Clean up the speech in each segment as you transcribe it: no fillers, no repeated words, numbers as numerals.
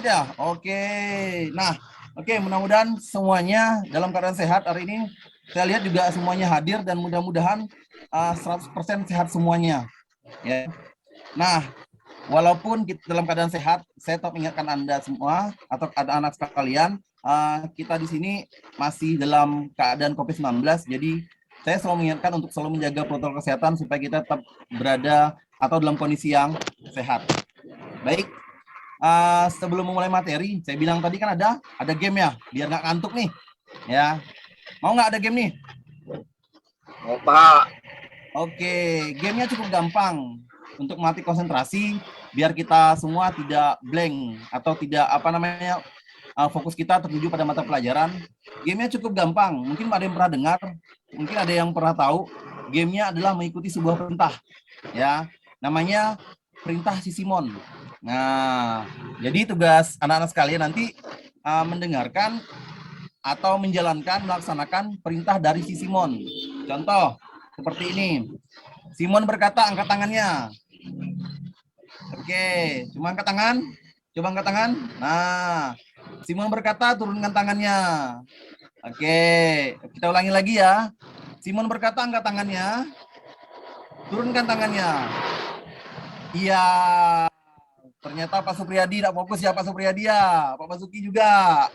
Ya, oke. Nah, oke, mudah-mudahan semuanya dalam keadaan sehat hari ini. Saya lihat juga semuanya hadir dan mudah-mudahan 100% sehat semuanya. Ya. Nah, walaupun kita dalam keadaan sehat, saya tetap mengingatkan Anda semua atau anak-anak sekalian, kita di sini masih dalam keadaan COVID-19, jadi saya selalu mengingatkan untuk selalu menjaga protokol kesehatan supaya kita tetap berada atau dalam kondisi yang sehat. Baik, sebelum memulai materi, saya bilang tadi kan ada game ya, biar nggak ngantuk nih. Ya, mau nggak ada game nih? Mau Pak. Oke, gamenya cukup gampang untuk melatih konsentrasi, biar kita semua tidak blank atau tidak fokus kita tertuju pada mata pelajaran. Gamenya cukup gampang, mungkin ada yang pernah dengar, mungkin ada yang pernah tahu. Gamenya adalah mengikuti sebuah perintah, ya, namanya perintah Sisimon. Nah, jadi tugas anak-anak sekalian nanti mendengarkan atau melaksanakan perintah dari Sisimon. Contoh seperti ini. Simon berkata, angkat tangannya. Oke, cuma angkat tangan. Coba angkat tangan. Nah, Simon berkata, turunkan tangannya. Oke, kita ulangi lagi ya. Simon berkata, angkat tangannya. Turunkan tangannya. Iya. Ternyata Pak Supriyadi tidak fokus ya Pak Supriyadi ya. Pak Basuki juga.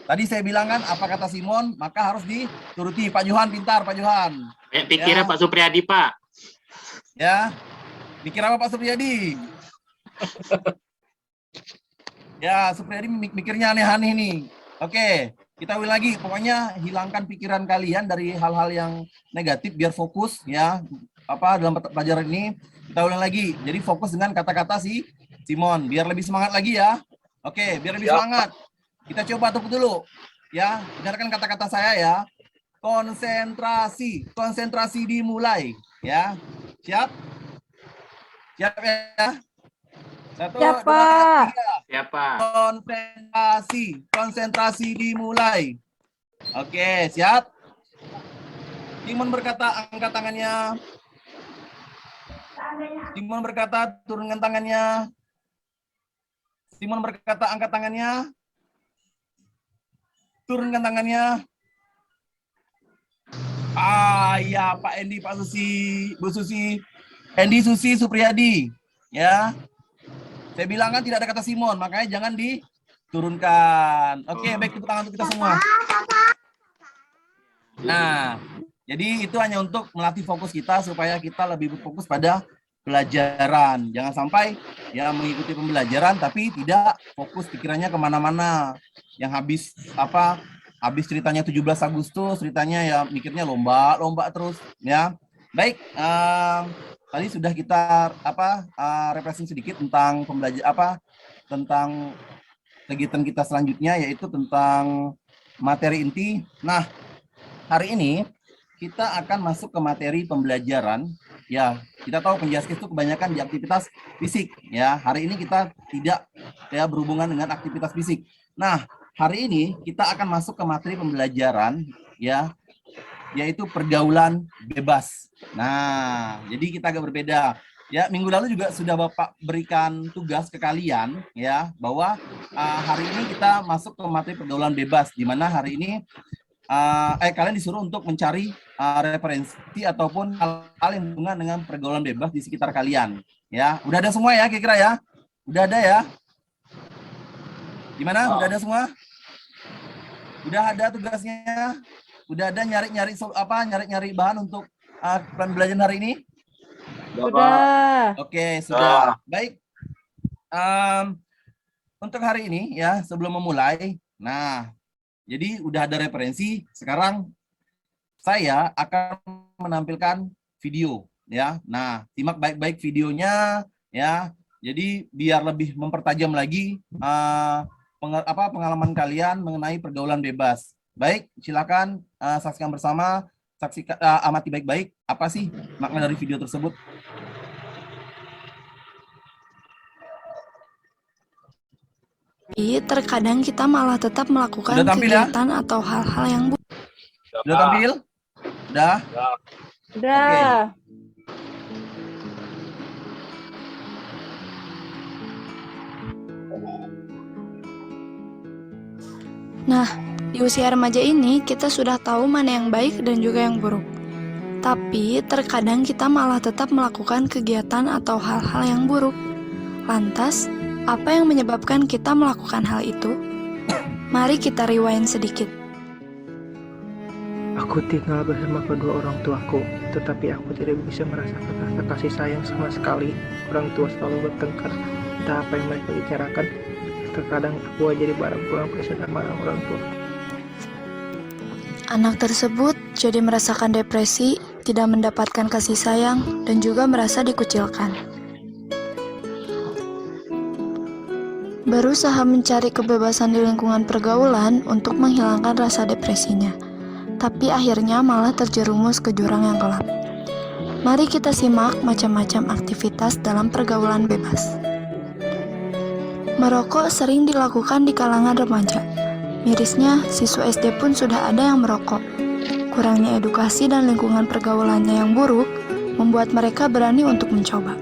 Tadi saya bilang kan apa kata Simon, maka harus dituruti. Pak Johan pintar, Pak Johan. Pikirnya ya. Pak Supriyadi, Pak. Ya. Pikir apa Pak Supriyadi? Ya, Supriyadi mikirnya aneh-aneh nih. Oke, kita ulang lagi. Pokoknya hilangkan pikiran kalian dari hal-hal yang negatif biar fokus ya. Dalam pelajaran ini kita ulang lagi. Jadi fokus dengan kata-kata si Simon biar lebih semangat lagi ya. Oke, biar lebih semangat. Kita coba tepuk dulu. Ya, dengarkan kata-kata saya ya. Konsentrasi. Konsentrasi dimulai ya. Siap? Siap ya? 1, 2, 3. Siapa? Konsentrasi dimulai. Oke, siap? Simon berkata, angkat tangannya. Simon berkata, turunkan tangannya. Simon berkata, angkat tangannya. Turunkan tangannya. Ya, Pak Endi, Pak Susi, Bu Susi. Endi, Susi, Supriyadi. Ya. Saya bilang kan tidak ada kata Simon, makanya jangan diturunkan. Oke, baik, tepuk tangan untuk kita semua. Nah, jadi itu hanya untuk melatih fokus kita supaya kita lebih berfokus pada pelajaran. Jangan sampai ya mengikuti pembelajaran tapi tidak fokus pikirannya kemana-mana. Yang habis ceritanya 17 Agustus, ceritanya ya mikirnya lomba terus ya. Baik, tadi sudah kita refreshing sedikit tentang tentang kegiatan kita selanjutnya, yaitu tentang materi inti. Nah, hari ini kita akan masuk ke materi pembelajaran. Ya, kita tahu penjaskes itu kebanyakan di aktivitas fisik. Ya, hari ini kita tidak berhubungan dengan aktivitas fisik. Nah, hari ini kita akan masuk ke materi pembelajaran, ya, yaitu pergaulan bebas. Nah, jadi kita agak berbeda. Ya, minggu lalu juga sudah Bapak berikan tugas ke kalian ya, bahwa hari ini kita masuk ke materi pergaulan bebas, di mana hari ini kalian disuruh untuk mencari referensi ataupun hal-hal yang berhubungan dengan pergaulan bebas di sekitar kalian. Ya, udah ada semua ya kira-kira ya? Udah ada ya? Gimana? Udah ada semua? Udah ada tugasnya? Udah ada nyari-nyari bahan untuk pembelajaran hari ini? Sudah. Oke, sudah. Baik. Untuk hari ini ya, sebelum memulai, nah, jadi udah ada referensi. Sekarang saya akan menampilkan video ya. Nah, simak baik-baik videonya ya. Jadi biar lebih mempertajam lagi pengalaman kalian mengenai pergaulan bebas. Baik, silakan saksikan bersama, amati baik-baik apa sih makna dari video tersebut. Terkadang kita malah tetap melakukan kegiatan ya? Atau hal-hal yang Sudah tampil? Udah? Udah. Okay. Nah, di usia remaja ini kita sudah tahu mana yang baik dan juga yang buruk. Tapi terkadang kita malah tetap melakukan kegiatan atau hal-hal yang buruk. Lantas, apa yang menyebabkan kita melakukan hal itu? Mari kita rewind sedikit. Aku tinggal bersama kedua orang tuaku, tetapi aku tidak bisa merasakan rasa kasih sayang sama sekali. Orang tua selalu bertengkar, entah apa yang mereka bicarakan. Terkadang aku jadi barang pulang presiden marah orang tua. Anak tersebut jadi merasakan depresi, tidak mendapatkan kasih sayang, dan juga merasa dikucilkan. Berusaha mencari kebebasan di lingkungan pergaulan untuk menghilangkan rasa depresinya, tapi akhirnya malah terjerumus ke jurang yang gelap. Mari kita simak macam-macam aktivitas dalam pergaulan bebas. Merokok sering dilakukan di kalangan remaja. Mirisnya, siswa SD pun sudah ada yang merokok. Kurangnya edukasi dan lingkungan pergaulannya yang buruk membuat mereka berani untuk mencoba.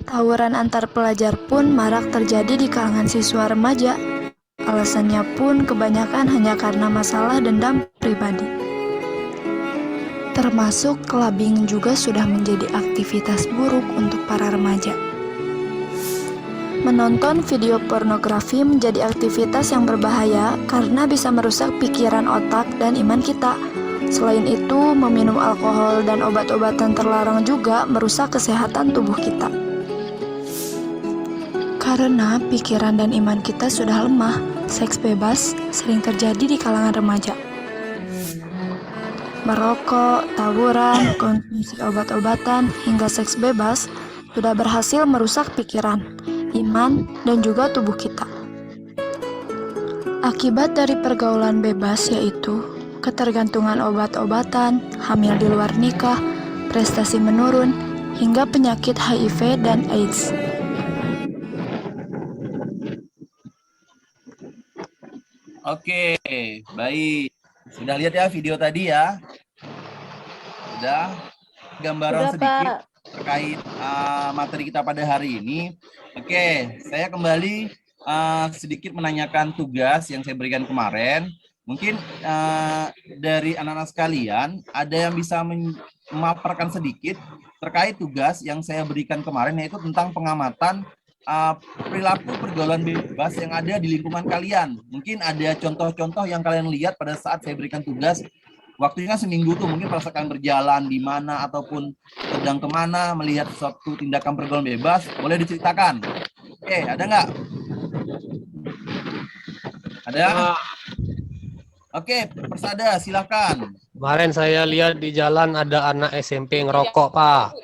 Tawuran antar pelajar pun marak terjadi di kalangan siswa remaja. Alasannya pun kebanyakan hanya karena masalah dendam pribadi. Termasuk clubbing juga sudah menjadi aktivitas buruk untuk para remaja. Menonton video pornografi menjadi aktivitas yang berbahaya karena bisa merusak pikiran, otak, dan iman kita. Selain itu, meminum alkohol dan obat-obatan terlarang juga merusak kesehatan tubuh kita. Karena pikiran dan iman kita sudah lemah, seks bebas sering terjadi di kalangan remaja. Merokok, tawuran, konsumsi obat-obatan, hingga seks bebas sudah berhasil merusak pikiran, iman, dan juga tubuh kita. Akibat dari pergaulan bebas yaitu ketergantungan obat-obatan, hamil di luar nikah, prestasi menurun, hingga penyakit HIV dan AIDS. Oke, baik. Sudah lihat ya video tadi ya? Sudah gambaran Sudah, sedikit Pak. terkait materi kita pada hari ini. Oke, saya kembali sedikit menanyakan tugas yang saya berikan kemarin. Mungkin dari anak-anak sekalian ada yang bisa memaparkan sedikit terkait tugas yang saya berikan kemarin, yaitu tentang pengamatan perilaku pergaulan bebas yang ada di lingkungan kalian. Mungkin ada contoh-contoh yang kalian lihat pada saat saya berikan tugas. Waktunya seminggu tuh, mungkin perasaan berjalan di mana ataupun sedang kemana melihat suatu tindakan pergaulan bebas, boleh diceritakan. Oke, ada nggak? Ada? Oke, Persada, silakan. Kemarin saya lihat di jalan ada anak SMP ngerokok, Pak.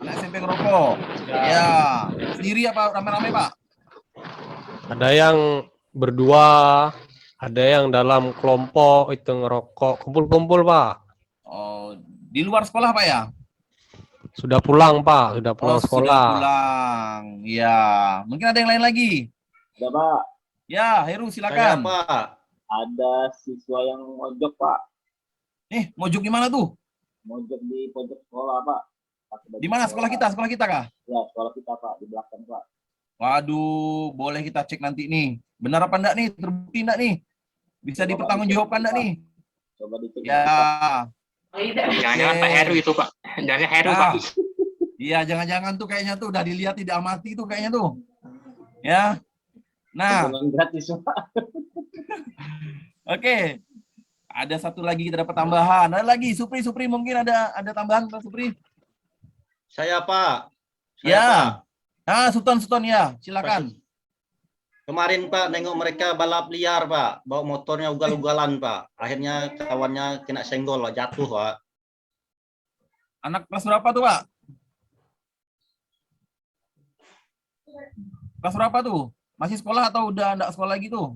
Anak SMP ngerokok. Ya, sendiri apa rame-rame, Pak? Ada yang berdua, ada yang dalam kelompok itu ngerokok, kumpul-kumpul, Pak. Oh, di luar sekolah, Pak ya? Sudah pulang, Pak. Sudah pulang Oh, sekolah. sudah pulang. Ya, mungkin ada yang lain lagi. Ya, Pak. Ya, Heru, silakan. Pak. Ada siswa yang mojok, Pak. Mojok di mana tuh? Mojok di pojok sekolah, Pak. Di mana sekolah kita? Sekolah kita kah? Ya, sekolah kita, Pak. Di belakang, Pak. Waduh, boleh kita cek nanti nih. Benar apa enggak nih? Terbukti enggak nih? Bisa dipertanggungjawabkan enggak nih? Coba dicek. Ya. Jangan-jangan Pak Heru itu, Pak. Jangan Heru, Ya. Pak. Iya, jangan-jangan tuh kayaknya tuh udah dilihat tidak amati tuh kayaknya tuh. Ya. Nah, Jangan gratis, Pak. oke. Ada satu lagi kita dapat tambahan. Ada lagi, Supri mungkin ada tambahan, Pak Supri. Saya, Pak. Ya. Nah, Sultan ya, silakan. Kemarin, Pak, nengok mereka balap liar, Pak. Bawa motornya ugal-ugalan, Pak. Akhirnya kawannya kena senggol, Pak. Jatuh, Pak. Anak kelas berapa tuh, Pak? Kelas berapa tuh? Masih sekolah atau udah enggak sekolah lagi tuh?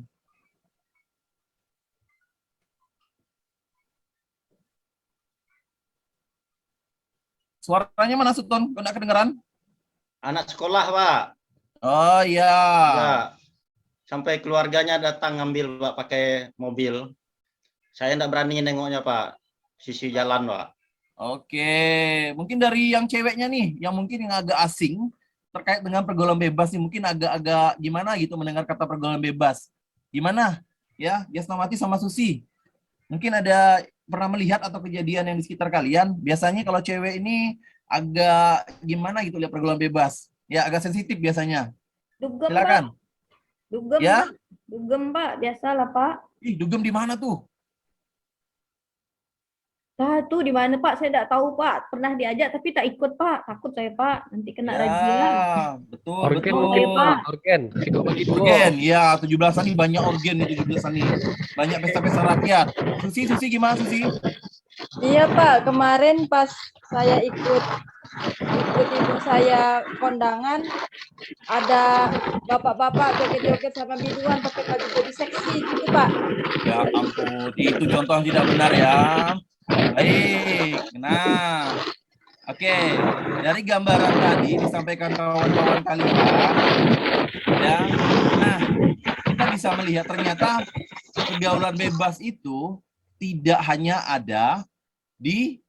Suaranya mana, Sultan? Kok enggak kedengeran? Anak sekolah, Pak. Oh iya. Ya. Sampai keluarganya datang ngambil, Pak, pakai mobil. Saya enggak berani nengoknya, Pak. Sisi jalan, Pak. Oke, mungkin dari yang ceweknya nih, yang mungkin yang agak asing terkait dengan pergaulan bebas nih, mungkin agak-agak gimana gitu mendengar kata pergaulan bebas. Gimana? Ya, Yasnawati sama Susi. Mungkin ada pernah melihat atau kejadian yang di sekitar kalian. Biasanya kalau cewek ini agak gimana gitu lihat pergaulan bebas. Ya, agak sensitif biasanya. Dugem, Silakan. Pak. Dugem, Ya. Pak. Dugem, Pak. Biasalah, Pak. Ih, dugem di mana tuh? Nah, tuh di mana, Pak? Saya tidak tahu, Pak. Pernah diajak tapi tak ikut, Pak. Takut saya, Pak. Nanti kena razia. Betul, Organ betul. mungkin, Pak. organ. Situ begitu. Organ, ya 17-an nih banyak organ nih 17-an nih. Banyak pesta-pesta rakyat. Susi gimana Susi? Iya, Pak. Kemarin pas saya ikut ibu saya kondangan, ada bapak-bapak joget-joget sama biduan pakai baju body seksi gitu, Pak. Ya ampun, itu contoh yang tidak benar ya. Baik, nah, oke, dari gambaran tadi disampaikan kawan-kawan kalian, ya, nah, kita bisa melihat ternyata pergaulan bebas itu tidak hanya ada di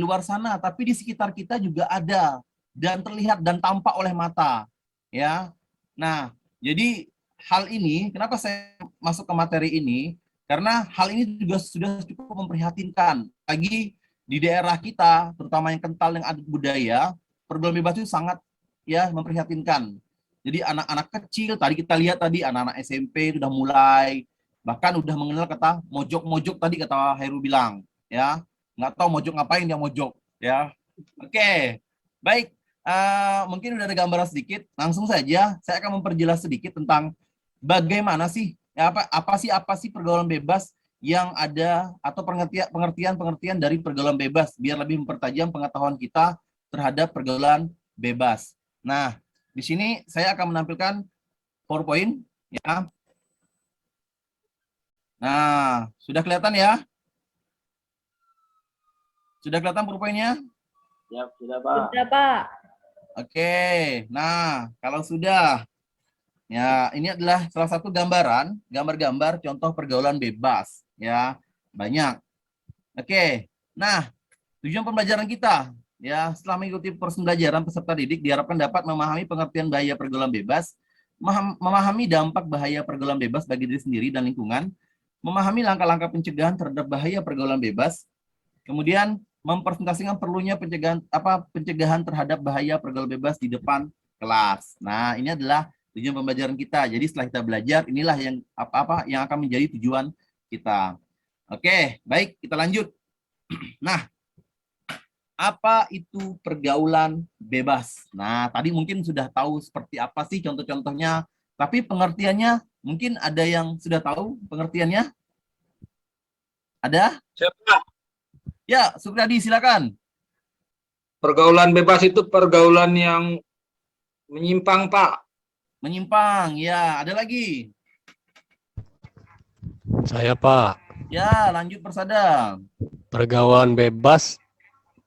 luar sana, tapi di sekitar kita juga ada dan terlihat dan tampak oleh mata, ya. Nah, jadi hal ini, kenapa saya masuk ke materi ini? Karena hal ini juga sudah cukup memprihatinkan. Lagi di daerah kita, terutama yang kental dengan adat budaya, pergaulan bebas itu sangat ya memprihatinkan. Jadi anak-anak kecil, tadi kita lihat tadi anak-anak SMP sudah mulai, bahkan udah mengenal kata mojok-mojok tadi kata Heru bilang, ya nggak tahu mojok ngapain dia mojok, ya. Oke, baik. Mungkin udah ada gambaran sedikit. Langsung saja, saya akan memperjelas sedikit tentang bagaimana sih ya, apa sih pergaulan bebas yang ada atau pengertian dari pergaulan bebas biar lebih mempertajam pengetahuan kita terhadap pergaulan bebas. Nah, di sini saya akan menampilkan PowerPoint ya. Nah, sudah kelihatan ya? Sudah kelihatan PowerPoint-nya? Ya, sudah Pak. Sudah, Pak. Oke. Nah, kalau sudah ya, ini adalah salah satu gambar-gambar contoh pergaulan bebas, ya, banyak. Oke, nah, tujuan pembelajaran kita, ya, setelah mengikuti proses pembelajaran peserta didik diharapkan dapat memahami pengertian bahaya pergaulan bebas, memahami dampak bahaya pergaulan bebas bagi diri sendiri dan lingkungan, memahami langkah-langkah pencegahan terhadap bahaya pergaulan bebas, kemudian mempresentasikan perlunya pencegahan terhadap bahaya pergaulan bebas di depan kelas. Nah, ini adalah tujuan pembelajaran kita. Jadi setelah kita belajar, inilah yang yang akan menjadi tujuan kita. Oke, baik, kita lanjut. Nah, apa itu pergaulan bebas? Nah, tadi mungkin sudah tahu seperti apa sih contoh-contohnya, tapi pengertiannya mungkin ada yang sudah tahu pengertiannya? Ada? Siapa? Ya, Sukriyadi, silakan. Pergaulan bebas itu pergaulan yang menyimpang, Pak. Menyimpang, ya. Ada lagi? Saya, Pak. Ya, lanjut Persada. Pergaulan bebas,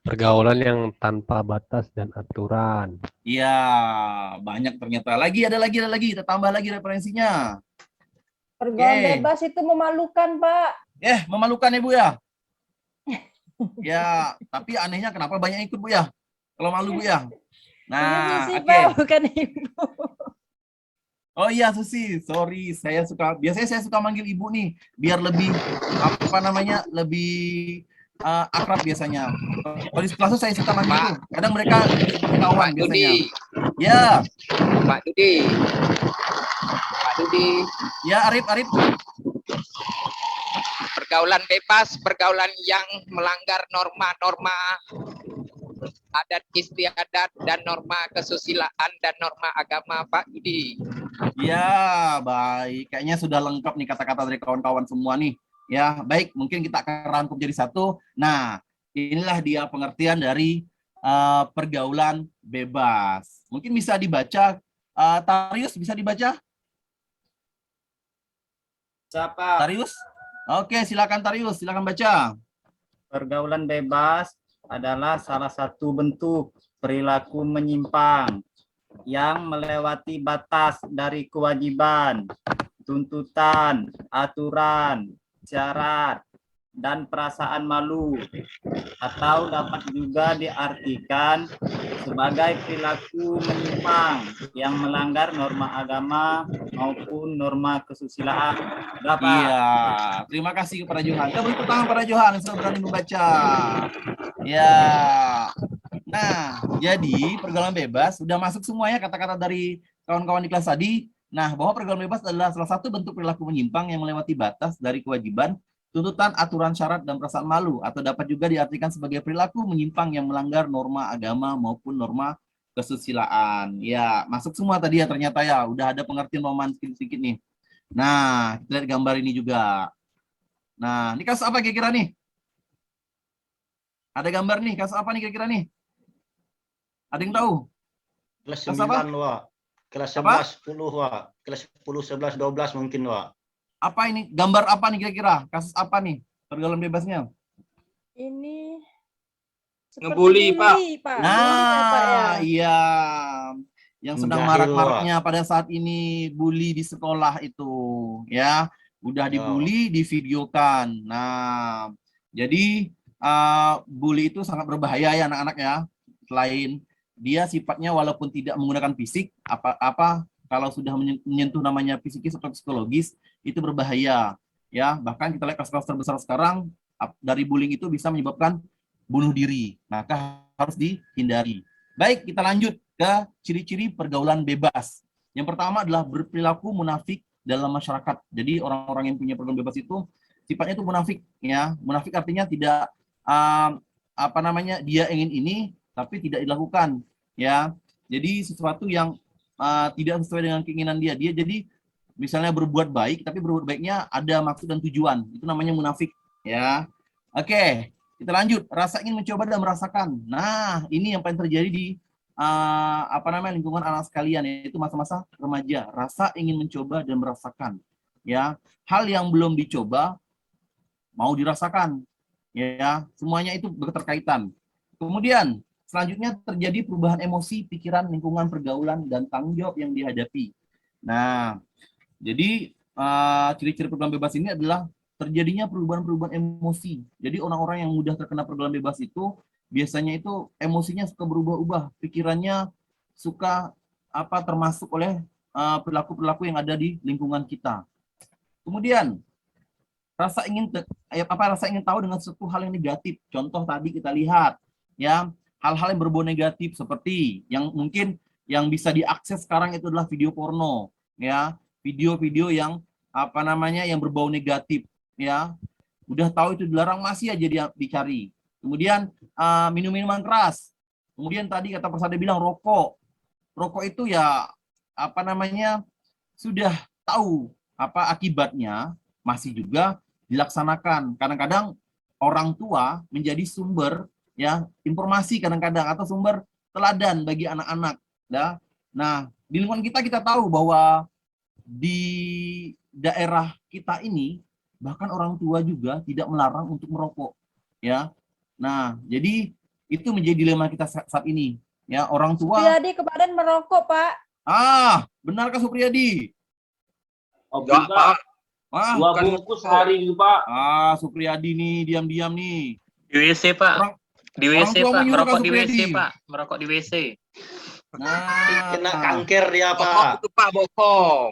pergaulan yang tanpa batas dan aturan. Iya, banyak ternyata. Ada lagi. Kita tambah lagi referensinya. Pergaulan bebas itu memalukan, Pak. Memalukan ya, Bu ya? Ya, tapi anehnya kenapa banyak ikut, Bu ya? Kalau malu, Bu ya? Nah, Ini oke. Pak, bukan Ibu. Oh iya, Susi, sorry. Biasanya saya suka manggil Ibu nih, biar lebih, lebih akrab biasanya. Kalau di kelas saya suka manggil tuh. Kadang mereka kawan biasanya. Ya. Pak Dudi. Ya, Arif. Pergaulan bebas, pergaulan yang melanggar norma-norma adat istiadat dan norma kesusilaan dan norma agama, Pak Dudi. Ya, baik. Kayaknya sudah lengkap nih kata-kata dari kawan-kawan semua nih. Ya, baik. Mungkin kita akan rangkum jadi satu. Nah, inilah dia pengertian dari pergaulan bebas. Mungkin bisa dibaca. Tarius, bisa dibaca? Siapa? Tarius? Oke, silakan Tarius. Silakan baca. Pergaulan bebas adalah salah satu bentuk perilaku menyimpang yang melewati batas dari kewajiban, tuntutan, aturan, syarat, dan perasaan malu, atau dapat juga diartikan sebagai perilaku menyimpang yang melanggar norma agama maupun norma kesusilaan. Berapa? Iya, terima kasih kepada Johan. Kita beri tepuk tangan pada Johan yang sudah berani membaca. Ya. Nah, jadi pergaulan bebas sudah masuk semuanya kata-kata dari kawan-kawan di kelas tadi. Nah, bahwa pergaulan bebas adalah salah satu bentuk perilaku menyimpang yang melewati batas dari kewajiban, tuntutan, aturan, syarat, dan perasaan malu, atau dapat juga diartikan sebagai perilaku menyimpang yang melanggar norma agama maupun norma kesusilaan. Ya, masuk semua tadi ya ternyata ya. Udah ada pengertian roman sedikit-sedikit nih. Nah, kita lihat gambar ini juga. Nah, ini kasus apa kira-kira nih? Ada gambar nih, kasus apa nih kira-kira nih? Ada yang tahu? Kelas Kelas apa? 9, Wak. Kelas Apa? 11, 10, Wak. Kelas 10, 11, 12 mungkin, Wak. Apa ini? Gambar apa nih kira-kira? Kasus apa nih? Pergaulan bebasnya? Ini seperti Ngebully, Pak. bully, Pak. Bully ya, Pak, ya? Nah, iya. Yang sedang Menjahil, marak-maraknya pada saat ini bully di sekolah itu, ya. Udah dibully, divideokan. Nah, jadi bully itu sangat berbahaya ya anak-anak ya. Selain dia sifatnya walaupun tidak menggunakan fisik, kalau sudah menyentuh namanya psikis atau psikologis itu berbahaya ya. Bahkan kita lihat kasus-kasus terbesar sekarang dari bullying itu bisa menyebabkan bunuh diri, maka harus dihindari. Baik, kita lanjut ke ciri-ciri pergaulan bebas. Yang pertama adalah berperilaku munafik dalam masyarakat. Jadi orang-orang yang punya pergaulan bebas itu sifatnya itu munafik ya. Munafik artinya tidak dia ingin ini tapi tidak dilakukan ya. Jadi sesuatu yang tidak sesuai dengan keinginan dia. Dia jadi misalnya berbuat baik, tapi berbuat baiknya ada maksud dan tujuan. Itu namanya munafik, ya. Oke, kita lanjut. Rasa ingin mencoba dan merasakan. Nah, ini yang paling terjadi di lingkungan anak sekalian, yaitu masa-masa remaja. Rasa ingin mencoba dan merasakan, ya. Hal yang belum dicoba mau dirasakan, ya. Semuanya itu berketerkaitan. Kemudian selanjutnya terjadi perubahan emosi, pikiran, lingkungan, pergaulan, dan tanggung jawab yang dihadapi. Nah, jadi ciri-ciri pergaulan bebas ini adalah terjadinya perubahan-perubahan emosi. Jadi orang-orang yang mudah terkena pergaulan bebas itu biasanya itu emosinya suka berubah-ubah, pikirannya suka termasuk oleh perilaku-perilaku yang ada di lingkungan kita. Kemudian rasa ingin tahu dengan suatu hal yang negatif. Contoh tadi kita lihat ya, hal-hal yang berbau negatif seperti yang mungkin yang bisa diakses sekarang itu adalah video porno, ya, video-video yang yang berbau negatif, ya, udah tahu itu dilarang masih aja dia dicari. Kemudian minum-minuman keras. Kemudian tadi kata Persada bilang rokok itu ya sudah tahu akibatnya masih juga dilaksanakan. Kadang-kadang orang tua menjadi sumber ya informasi kadang-kadang atau sumber teladan bagi anak-anak ya. Nah, di lingkungan kita tahu bahwa di daerah kita ini bahkan orang tua juga tidak melarang untuk merokok ya. Nah, jadi itu menjadi dilema kita saat ini ya. Orang tua Supriyadi kemarin merokok, Pak. Benarkah Supriyadi? Enggak, Pak. Dua bungkus sehari itu, Pak. Supriyadi nih diam-diam nih. Di WC, Pak. Di WC, Pak. Merokok di WC, Supriyadi. Pak. Merokok di WC. Nah, Kena kanker dia, Bokong Pak. itu, Pak, bokong.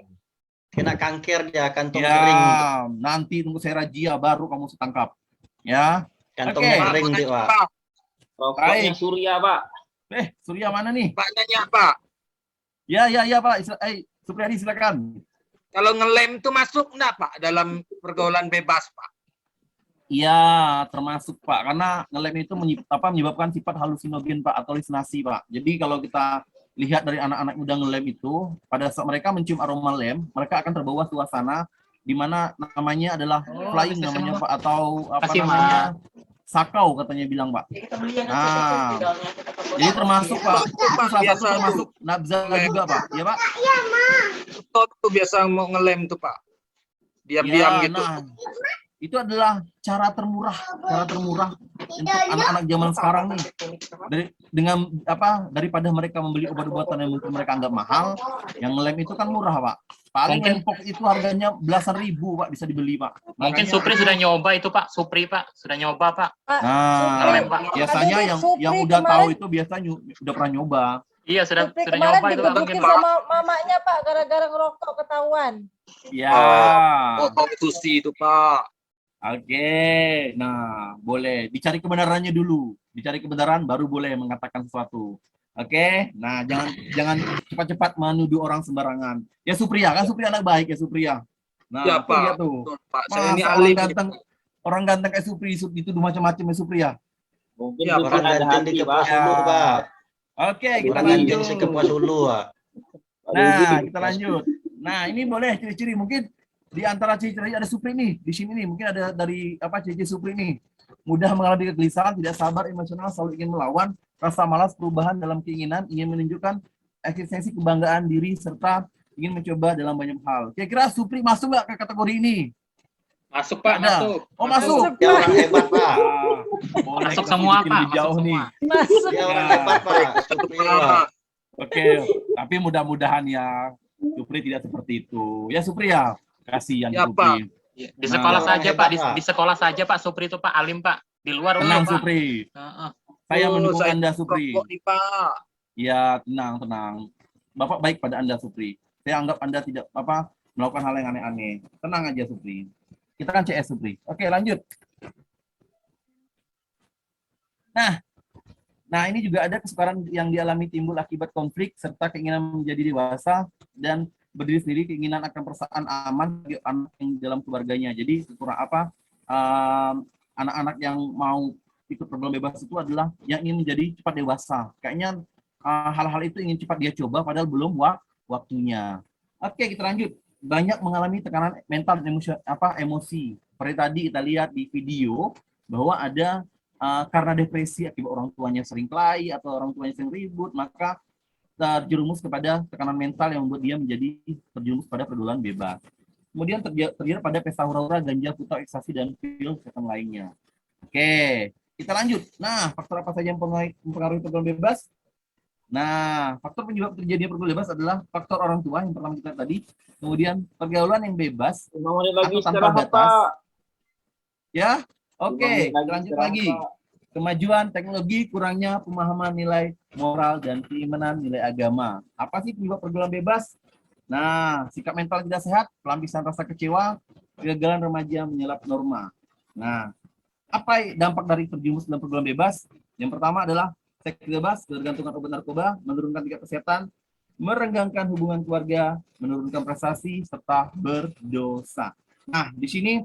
Kena kanker dia, kantong ya, kering. nanti tunggu saya razia baru kamu setangkap. Ya. Kantongnya kering dia, Pak. Rokoknya Baik. Surya, Pak. Surya mana nih? Pak nanya, Pak. Ya, Pak. Supriyadi silakan. Kalau ngelem itu masuk enggak, Pak, dalam pergaulan bebas, Pak? Iya, termasuk Pak, karena ngelem itu menyebabkan sifat halusinogen Pak atau halusinasi Pak. Jadi kalau kita lihat dari anak-anak muda ngelem itu, pada saat mereka mencium aroma lem, mereka akan terbawa suasana di mana namanya adalah flying namanya Pak, atau sakau katanya bilang Pak. Nah, jadi termasuk Pak, salah satu termasuk nabza juga Pak, ya Pak? Itu biasa mau ngelem tuh, Pak. Diam-diam Ya, gitu. nah, itu adalah cara termurah untuk anak-anak zaman sekarang nih. Daripada mereka membeli obat-obatan yang mungkin mereka anggap mahal, yang ngelem itu kan murah Pak. Paling Mungkin- Lempok itu harganya belasan ribu, Pak, bisa dibeli, Pak. Mungkin Makanya Supri itu- sudah nyoba itu Pak, Supri Pak, sudah nyoba Pak. Nah, Lem, Pak. biasanya Aduh, yang Supri udah tahu kemarin- itu biasanya udah pernah nyoba. Iya sudah Supri sudah kemarin nyoba itu Pak mungkin. digebukin sama mamanya Pak gara-gara ngerokok ketahuan. Ya. Itu sih itu Pak. Oke. Nah, boleh dicari kebenarannya dulu. Dicari kebenaran baru boleh mengatakan sesuatu. Oke. Nah, jangan cepat-cepat menuduh orang sembarangan. Ya Supriya, kan Supriya anak baik ya Supriya. Nah, Ya tuh Pak. lihat tuh. Betul, Pak. Saya ini Masa ahli. orang ganteng kayak Supri itu macam-macam ya Supriya. Mungkin Ya, bukan Orang ada ganteng di hati, Kepuas Pak. Hulu, Pak. Oke, kita Orang lanjut. ganteng si Kepuas Hulu, Pak. Nah, kita lanjut. Nah, ini boleh ciri-ciri mungkin di antara ciri-ciri ada Supri nih, di sini nih, mungkin ada dari ciri-ciri Supri nih. Mudah mengalami kegelisahan, tidak sabar, emosional, selalu ingin melawan, rasa malas, perubahan dalam keinginan, ingin menunjukkan eksistensi kebanggaan diri serta ingin mencoba dalam banyak hal. Kira-kira Supri masuk nggak ke kategori ini? Masuk Pak, Ada. masuk. Oh, masuk. Dia orang hebat, Pak. Boleh Masuk kita semua, bikin Pak, lebih masuk jauh nih. semua. Masuk. Dia orang Ya. hebat, Pak. Iya, Pak. Oke, tapi mudah-mudahan ya Supri tidak seperti itu. Ya Supri ya, kasihan Ya, Supri. Di Nah, sekolah orang saja hebat, Pak, Pak. di sekolah saja Pak Supri itu Pak alim Pak. Di luar Tenang Pak. Supri. Heeh. Saya Oh, mendukung saya Anda Supri. Rokok nih Pak. Ya, tenang. Bapak baik pada Anda Supri. Saya anggap Anda tidak melakukan hal yang aneh-aneh. Tenang aja Supri. Kita kan CS Supri. Oke, lanjut. Nah, ini juga ada kesukaran yang dialami timbul akibat konflik serta keinginan menjadi dewasa dan berdiri sendiri, keinginan akan perasaan aman bagi anak yang dalam keluarganya. Jadi kurang anak-anak yang mau ikut program bebas itu adalah yang ingin menjadi cepat dewasa. Kayaknya hal-hal itu ingin cepat dia coba padahal belum waktunya. Oke, kita lanjut. Banyak mengalami tekanan mental dan emosi. Seperti tadi kita lihat di video bahwa ada karena depresi akibat orang tuanya sering kelahi atau orang tuanya sering ribut, maka terjerumus kepada tekanan mental yang membuat dia menjadi terjerumus pada pergaulan bebas. Kemudian terjadi pada pesta hura-hura, ganja, putar, ekstasi, dan pil kesehatan lainnya. Oke, kita lanjut. Nah, faktor apa saja yang mempengaruhi pergaulan bebas? Nah, faktor penyebab terjadinya pergaulan bebas adalah faktor orang tua yang pertama kita tadi, kemudian pergaulan yang bebas 5 menit lagi atau tanpa istirahat, batas. Pak. Ya, 5 oke, menit lagi lanjut istirahat, lagi. Pak. Kemajuan teknologi, kurangnya pemahaman nilai moral dan keimanan nilai agama. Apa sih penyebab pergaulan bebas? Nah, sikap mental tidak sehat, pelampiasan rasa kecewa, kegagalan remaja menyelap norma. Nah, apa dampak dari terjerumus dalam pergaulan bebas? Yang pertama adalah seks bebas, ketergantungan obat narkoba, menurunkan tingkat kesehatan, merenggangkan hubungan keluarga, menurunkan prestasi, serta berdosa. Nah, di sini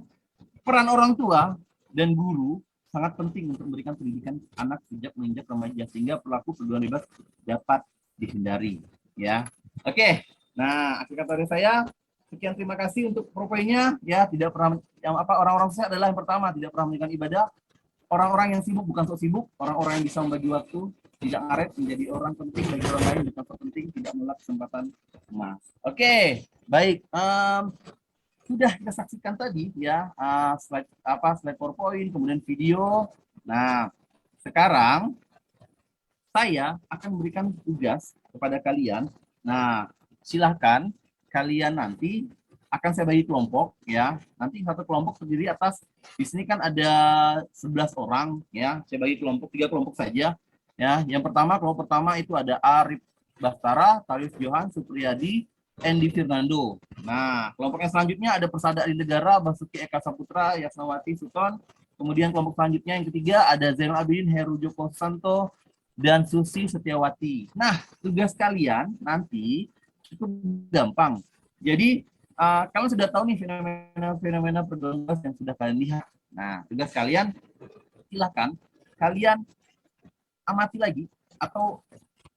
peran orang tua dan guru sangat penting untuk memberikan pendidikan anak sejak menginjak remaja sehingga pelaku pergaulan bebas dapat dihindari. Ya, oke. Nah, akhir kata dari saya, sekian terima kasih untuk proposalnya. Ya, tidak pernah orang-orang sehat adalah yang pertama tidak pernah meninggalkan ibadah. Orang-orang yang sibuk bukan sok sibuk, orang-orang yang bisa membagi waktu, tidak ngaret menjadi orang penting bagi orang lain, bukan sok penting, tidak menolak kesempatan emas. Oke, baik. Sudah kita saksikan tadi ya slide PowerPoint, kemudian video. Nah, sekarang saya akan memberikan tugas kepada kalian. Nah, silahkan kalian nanti akan saya bagi kelompok ya. Nanti satu kelompok terdiri atas di sini kan ada 11 orang ya. Saya bagi kelompok 3 kelompok saja ya. Yang pertama kelompok pertama itu ada Arif Bastara, Tarif Johan, Supriyadi, Andy Fernando. Nah, kelompok yang selanjutnya ada Persada Adi Negara, Basuki Eka Saputra, Yasnawati Suton. Kemudian kelompok selanjutnya yang ketiga ada Zainal Abidin, Heru Joko Santo, dan Susi Setiawati. Nah, tugas kalian nanti cukup gampang. Jadi, kalian sudah tahu nih fenomena pergaulan bebas yang sudah kalian lihat. Nah, tugas kalian, silakan kalian amati lagi atau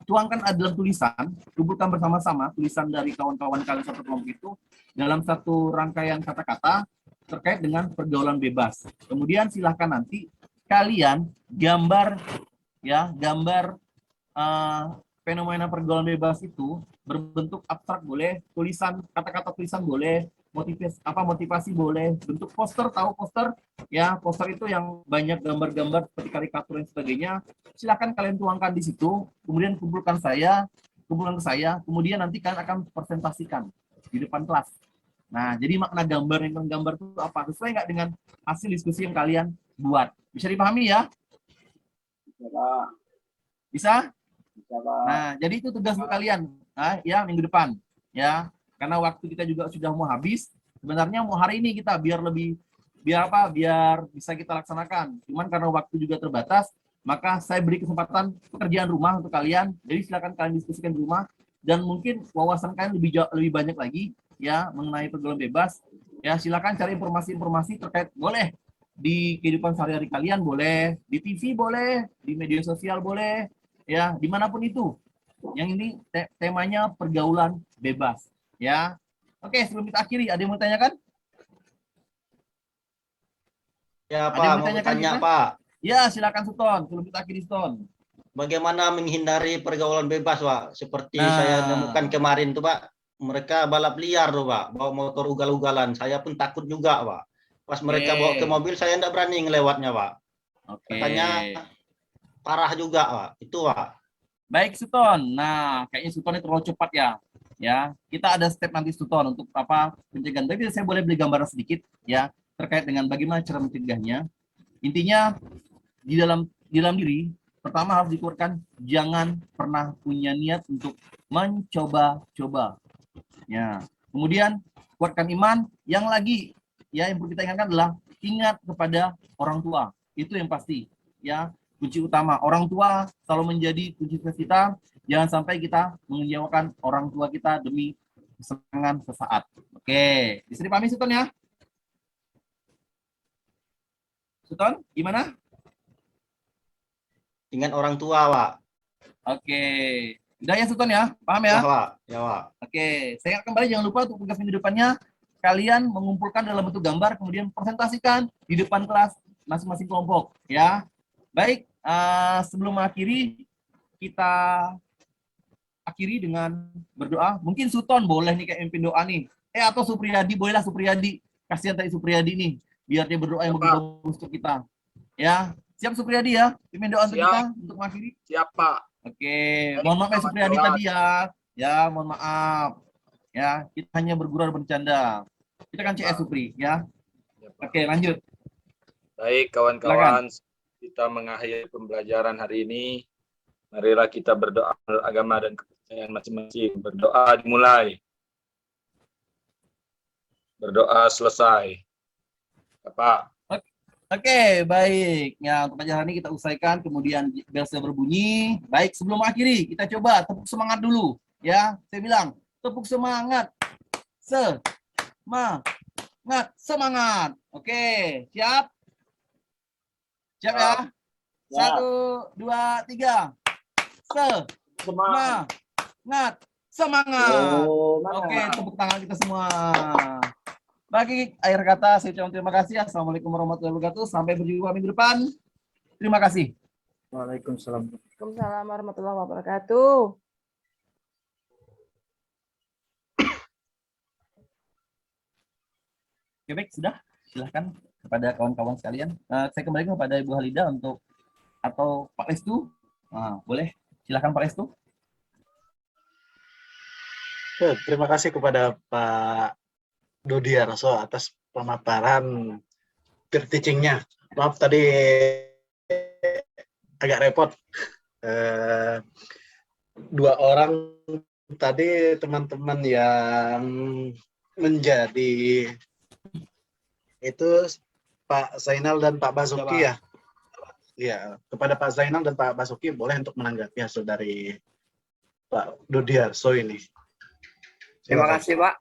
tuangkan dalam tulisan, kumpulkan bersama-sama tulisan dari kawan-kawan kalian satu kelompok itu dalam satu rangkaian kata-kata terkait dengan pergaulan bebas. Kemudian silahkan nanti kalian gambar fenomena pergaulan bebas itu berbentuk abstrak boleh, tulisan kata-kata tulisan boleh, motivasi boleh, bentuk poster, tahu poster ya, poster itu yang banyak gambar-gambar seperti karikatur dan sebagainya. Silakan kalian tuangkan di situ, kemudian kumpulkan ke saya, kemudian nanti kalian akan presentasikan di depan kelas. Nah, jadi makna gambar yang gambar itu apa? Sesuai nggak dengan hasil diskusi yang kalian buat? Bisa dipahami ya? Bisa? Nah, jadi itu tugas untuk kalian ya minggu depan ya. Karena waktu kita juga sudah mau habis. Sebenarnya mau hari ini kita biar bisa kita laksanakan. Cuman karena waktu juga terbatas, maka saya beri kesempatan pekerjaan rumah untuk kalian. Jadi silakan kalian diskusikan di rumah dan mungkin wawasan kalian lebih banyak lagi ya mengenai pergaulan bebas. Ya, silakan cari informasi-informasi terkait, boleh di kehidupan sehari-hari kalian, boleh di TV, boleh di media sosial, boleh ya dimanapun itu. Yang ini temanya pergaulan bebas ya. Oke, sebelum kita akhiri, ada yang mau tanyakan? Ya Ada Pak, yang mau tanyakan bertanya kita? Pak. Ya, silakan Suton. Sebelum kita akhiri Suton. Bagaimana menghindari pergaulan bebas Pak? Seperti Nah. saya temukan kemarin tuh Pak. Mereka balap liar tuh Pak, bawa motor ugal-ugalan. Saya pun takut juga Pak. Pas mereka bawa ke mobil, saya tidak berani ngelewatnya Pak. Katanya parah juga Pak. Itu Pak. Baik Suton. Nah, kayaknya Suton itu terlalu cepat ya. Ya, kita ada step nanti Suton untuk apa pencegahan. Tapi saya boleh beli gambaran sedikit ya terkait dengan bagaimana cara mencegahnya. Intinya di dalam diri pertama harus dikeluarkan, jangan pernah punya niat untuk mencoba-coba. Ya. Kemudian kuatkan iman. Yang lagi ya yang perlu kita ingatkan adalah ingat kepada orang tua. Itu yang pasti ya. Kunci utama, orang tua selalu menjadi kunci sukses kita. Jangan sampai kita mengecewakan orang tua kita demi kesenangan sesaat. Oke, bisa dipahami Suton ya? Suton, gimana? Ingat orang tua Pak. Oke, udah ya Suton ya, paham ya? Ya Pak. Ya Pak. Oke, saya ingat kembali jangan lupa untuk tugas minggu depannya kalian mengumpulkan dalam bentuk gambar, kemudian presentasikan di depan kelas masing-masing kelompok ya. Baik, sebelum mengakhiri, kita akhiri dengan berdoa. Mungkin Suton boleh nih kayak mimpin doa nih. Atau Supriyadi, bolehlah Supriyadi. Kasihan tadi Supriyadi nih, biar dia berdoa yang begitu bagus untuk kita. Ya, siap Supriyadi ya, pimpin doa untuk kita untuk mengakhiri. Siap Pak. Oke, mohon maaf ya Supriyadi tadi ya. Ya, mohon maaf. Ya, kita hanya bergurau dan bercanda. Kita kan CS Supri ya. Oke, lanjut. Baik kawan-kawan, kita mengakhiri pembelajaran hari ini. Marilah kita berdoa agama dan kepercayaan masing-masing. Berdoa dimulai. Berdoa selesai. Pak. Oke, baik. Ya, untuk pelajaran ini kita usaikan, kemudian bel sudah berbunyi. Baik, sebelum mengakhiri, kita coba tepuk semangat dulu. Ya, saya bilang, tepuk semangat. Semangat. Oke, siap? Siap ya? 1, 2, 3. Semangat. Oke, tepuk tangan kita semua. Bagi akhir kata, saya ucapkan terima kasih. Assalamualaikum warahmatullahi wabarakatuh. Sampai berjumpa minggu depan. Terima kasih. Waalaikumsalam. Waalaikumsalam warahmatullahi wabarakatuh. Oke, baik, sudah. Silahkan kepada kawan-kawan sekalian. Saya kembali kepada Ibu Halida atau Pak Restu. Boleh, silahkan Pak Restu. Terima kasih kepada Pak Dodi Arso atas pemaparan peer teaching-nya. Maaf tadi agak repot. 2 orang tadi teman-teman yang menjadi itu Pak Zainal dan Pak Basuki ya. Ya, kepada Pak Zainal dan Pak Basuki boleh untuk menanggapi hasil dari Pak Dodi Arso ini. Terima kasih Pak.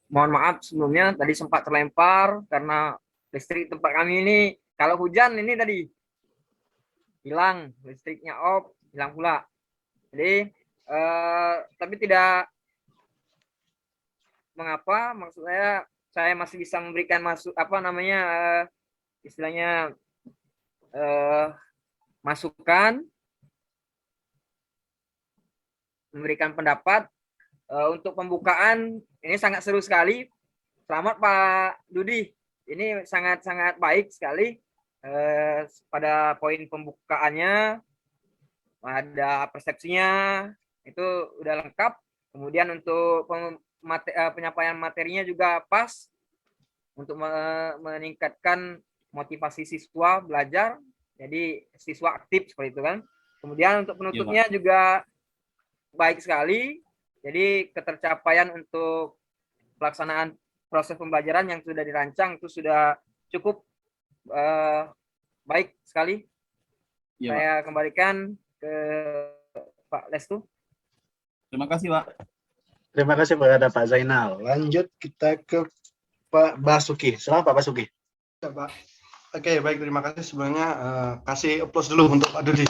Mohon maaf sebelumnya tadi sempat terlempar karena listrik tempat kami ini kalau hujan ini tadi hilang, listriknya off, hilang pula. Jadi tapi tidak mengapa, maksud saya masih bisa memberikan istilahnya masukan, memberikan pendapat. Untuk pembukaan ini sangat seru sekali. Selamat Pak Dudi. Ini sangat-sangat baik sekali. Pada poin pembukaannya ada persepsinya itu udah lengkap. Kemudian untuk penyampaian materinya juga pas untuk meningkatkan motivasi siswa belajar. Jadi siswa aktif seperti itu kan. Kemudian untuk penutupnya juga baik sekali. Jadi ketercapaian untuk pelaksanaan proses pembelajaran yang sudah dirancang itu sudah cukup baik sekali. Saya kembalikan ke Pak Lestu. Terima kasih, Pak. Terima kasih kepada Pak Zainal. Lanjut kita ke Pak Basuki. Selamat Pak Basuki. Ya, Pak. Oke, baik, terima kasih. Sebenarnya kasih applause dulu untuk Pak Dudi.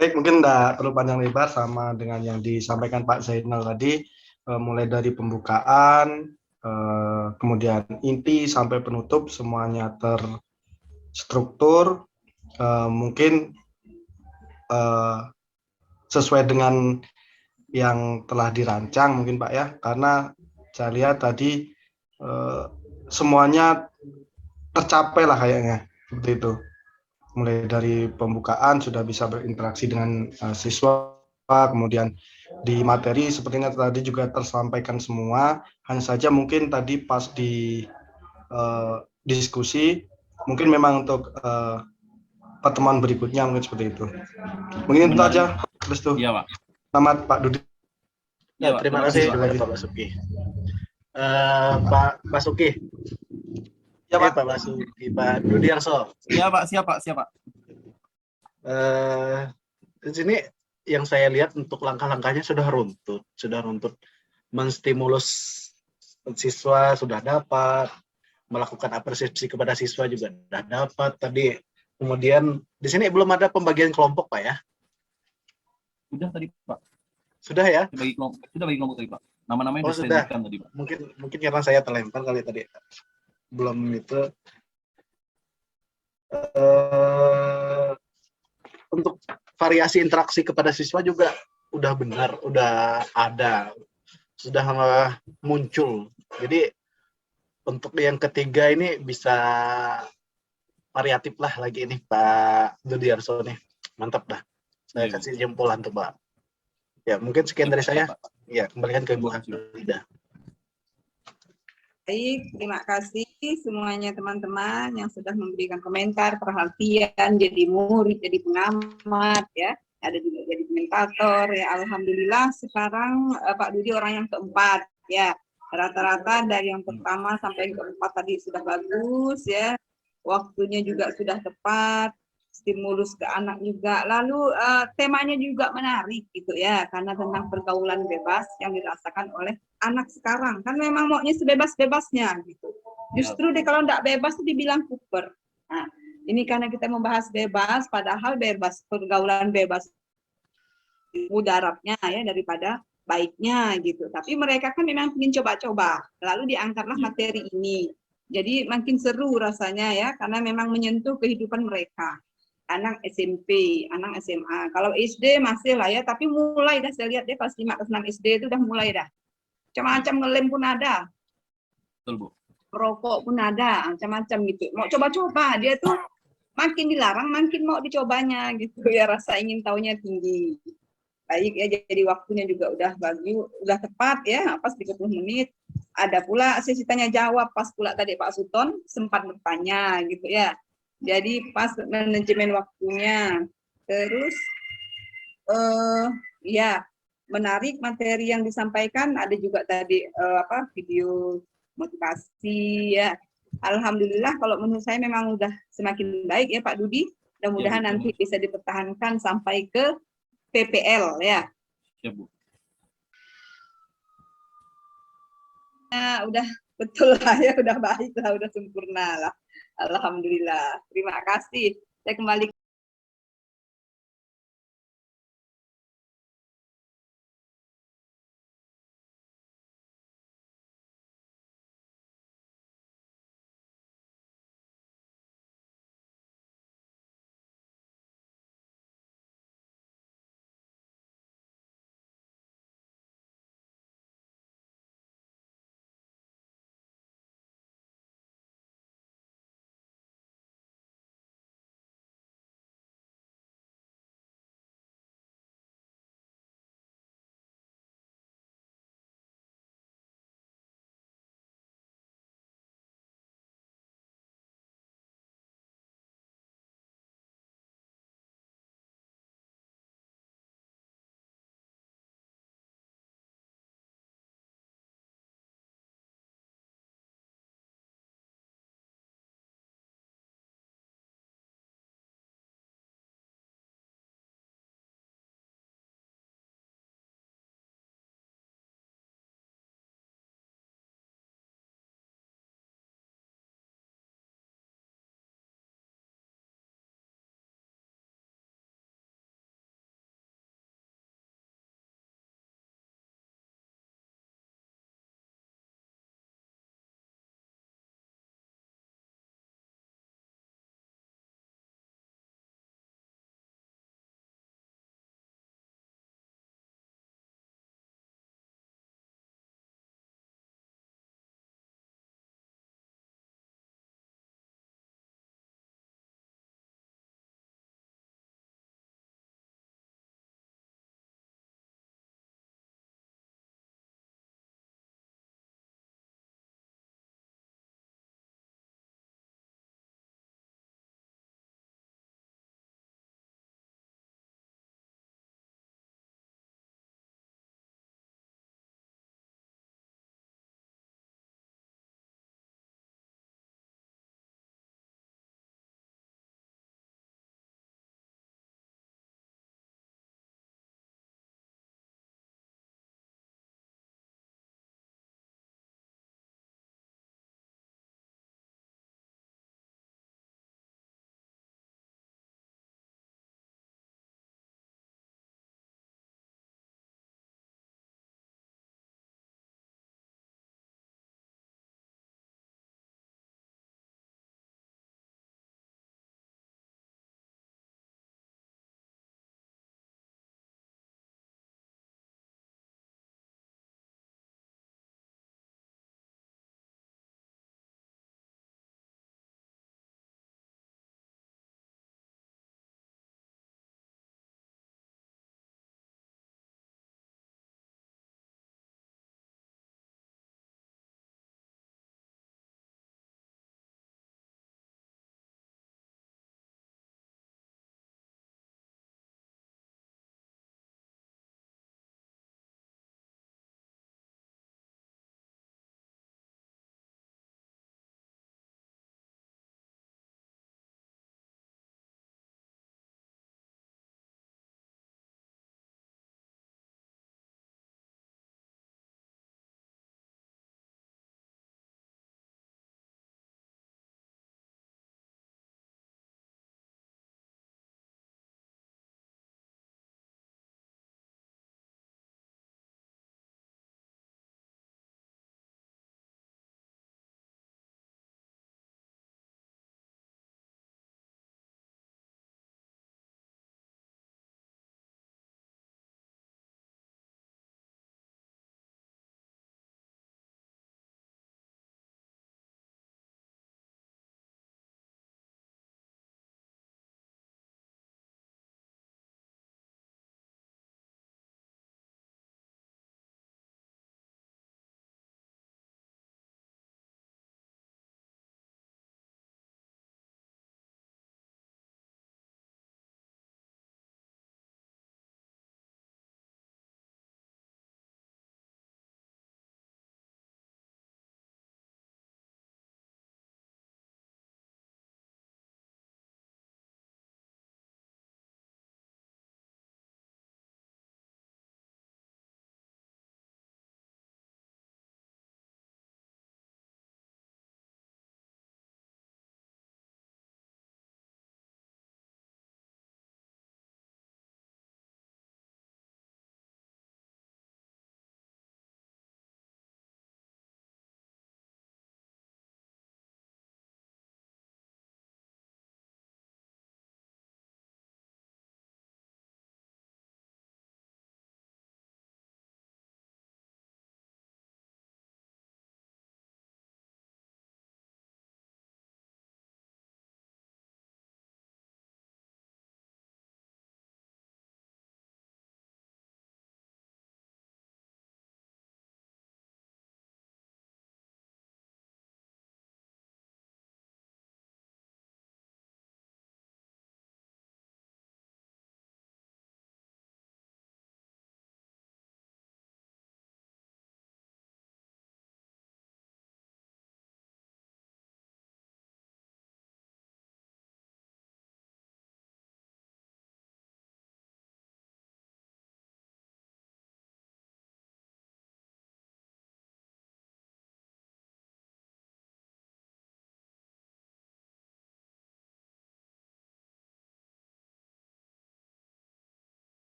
Baik, mungkin tidak perlu panjang lebar sama dengan yang disampaikan Pak Zainal tadi, mulai dari pembukaan, kemudian inti sampai penutup semuanya terstruktur, mungkin sesuai dengan yang telah dirancang mungkin Pak ya, karena saya lihat tadi semuanya tercapai lah kayaknya seperti itu. Mulai dari pembukaan sudah bisa berinteraksi dengan siswa, kemudian di materi sepertinya tadi juga tersampaikan semua, hanya saja mungkin tadi pas di diskusi mungkin memang untuk pertemuan berikutnya mungkin seperti itu. Mungkin itu aja. Restu. Iya, Pak. Selamat Pak Dudi. Ya, terima kasih kepada Pak Basuki. Pak Basuki. Ya, Pak. Pak Basuki, Pak Dudiarso. Iya, Pak. Siapa? Di sini yang saya lihat untuk langkah-langkahnya sudah runtut menstimulus siswa sudah dapat, melakukan apresiasi kepada siswa juga sudah dapat tadi. Kemudian di sini belum ada pembagian kelompok, Pak ya? Sudah tadi, Pak. Sudah ya? Sudah bagi kelompok tadi, Pak. Nama-namanya Oh, sudah sudah. tadi, Pak. Mungkin karena saya terlempar kali tadi. Belum itu. Untuk variasi interaksi kepada siswa juga udah benar, udah ada, sudah muncul. Jadi untuk yang ketiga ini bisa variatif lah lagi ini Pak Dudiarso nih, mantap dah. Saya kasih jempolan tuh Pak. Ya mungkin sekian dari saya. Ya kembalikan ke Ibu Hafida. Baik, terima kasih semuanya teman-teman yang sudah memberikan komentar, perhatian, jadi murid, jadi pengamat, ya, ada juga jadi komentator, ya. Alhamdulillah sekarang Pak Dudi orang yang keempat, ya. Rata-rata dari yang pertama sampai yang keempat tadi sudah bagus, ya. Waktunya juga sudah tepat, stimulus ke anak juga. Lalu temanya juga menarik gitu ya, karena tentang pergaulan bebas yang dirasakan oleh anak sekarang. Kan memang maunya sebebas-bebasnya gitu. Justru deh kalau enggak bebas itu dibilang kuper. Nah, ini karena kita membahas bebas, padahal bebas, pergaulan bebas mudaratnya ya daripada baiknya gitu. Tapi mereka kan memang ingin coba-coba. Lalu diangkatlah materi ini. Jadi makin seru rasanya ya, karena memang menyentuh kehidupan mereka. Anak SMP, anak SMA. Kalau SD masih lah ya, tapi mulai dah saya lihat dia kelas 5, kelas 6 SD itu udah mulai dah. Macam-macam ngelem pun ada. Betul, Bu. Rokok pun ada, macam-macam gitu. Mau coba-coba, dia tuh makin dilarang, makin mau dicobanya gitu ya, rasa ingin tahunya tinggi. Baik ya, jadi waktunya juga udah bagus, udah tepat ya, pas 30 menit. Ada pula sesi tanya jawab, pas pula tadi Pak Suton sempat bertanya gitu ya. Jadi pas manajemen waktunya. Terus ya menarik materi yang disampaikan, ada juga tadi video motivasi ya. Alhamdulillah kalau menurut saya memang udah semakin baik ya Pak Dudi. Mudah-mudahan nanti bisa dipertahankan sampai ke PPL ya. Ya, Bu. Nah, udah betul lah ya, udah baik lah, udah sempurna lah. Alhamdulillah. Terima kasih. Saya kembali